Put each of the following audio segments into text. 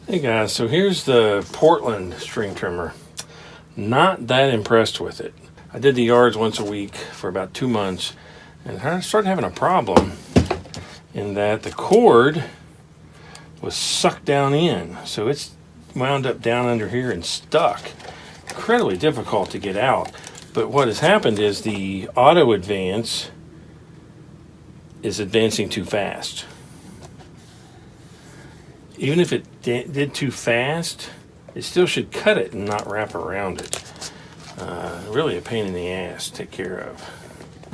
Hey guys, so here's the Portland string trimmer. Not that impressed with it. I did the yards once a week for about 2 months, and I started having a problem in that the cord was sucked down in. So it's wound up down under here and stuck. Incredibly difficult to get out. But what has happened is the auto advance is advancing too fast. Even if it did too fast, it still should cut it and not wrap around it. Really a pain in the ass to take care of.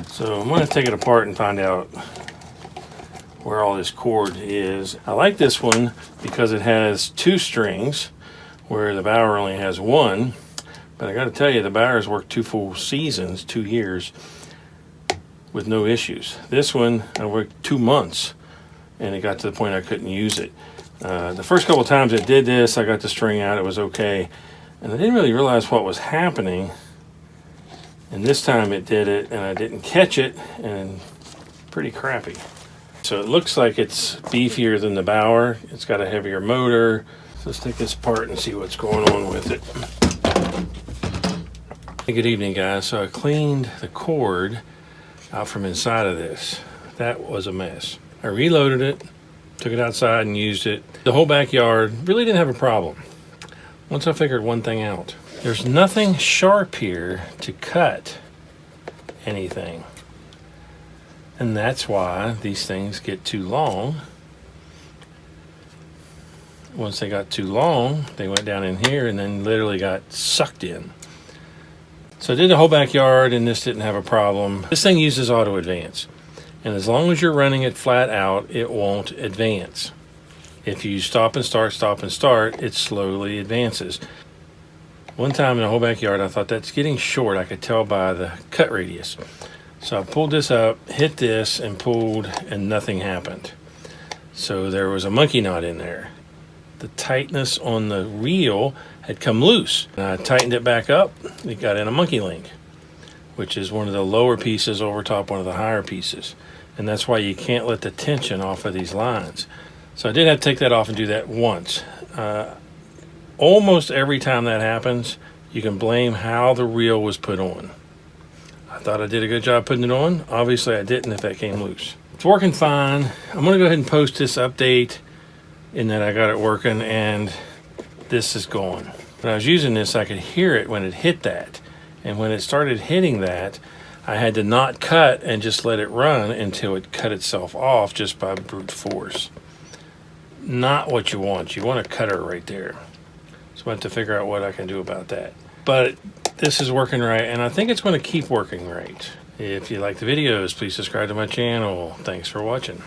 So I'm going to take it apart and find out where all this cord is. I like this one because it has 2 strings, where the Bauer only has 1. But I got to tell you, the Bauer's worked 2 full seasons, 2 years, with no issues. This one, I worked 2 months, and it got to the point I couldn't use it. The first couple of times it did this, I got the string out, it was okay. And I didn't really realize what was happening. And this time it did it, and I didn't catch it, and pretty crappy. So it looks like it's beefier than the Bauer. It's got a heavier motor. So let's take this apart and see what's going on with it. Hey, good evening, guys. So I cleaned the cord out from inside of this. That was a mess. I reloaded it, took it outside and used it. The whole backyard really didn't have a problem. Once I figured one thing out, there's nothing sharp here to cut anything. And that's why these things get too long. Once they got too long, they went down in here and then literally got sucked in. So I did the whole backyard and this didn't have a problem. This thing uses auto advance. And as long as you're running it flat out, it won't advance. If you stop and start, it slowly advances. One time in the whole backyard, I thought that's getting short. I could tell by the cut radius. So I pulled this up, hit this, and pulled, and nothing happened. So there was a monkey knot in there. The tightness on the reel had come loose. And I tightened it back up, it got in a monkey link, which is one of the lower pieces over top one of the higher pieces. And that's why you can't let the tension off of these lines. So I did have to take that off and do that once. Almost every time that happens, you can blame how the reel was put on. I thought I did a good job putting it on. Obviously I didn't if that came loose. It's working fine. I'm gonna go ahead and post this update in that I got it working and this is gone. When I was using this, I could hear it when it hit that. And when it started hitting that, I had to not cut and just let it run until it cut itself off just by brute force. Not what you want. You want a cutter right there. So I have to figure out what I can do about that. But this is working right, and I think it's going to keep working right. If you like the videos, please subscribe to my channel. Thanks for watching.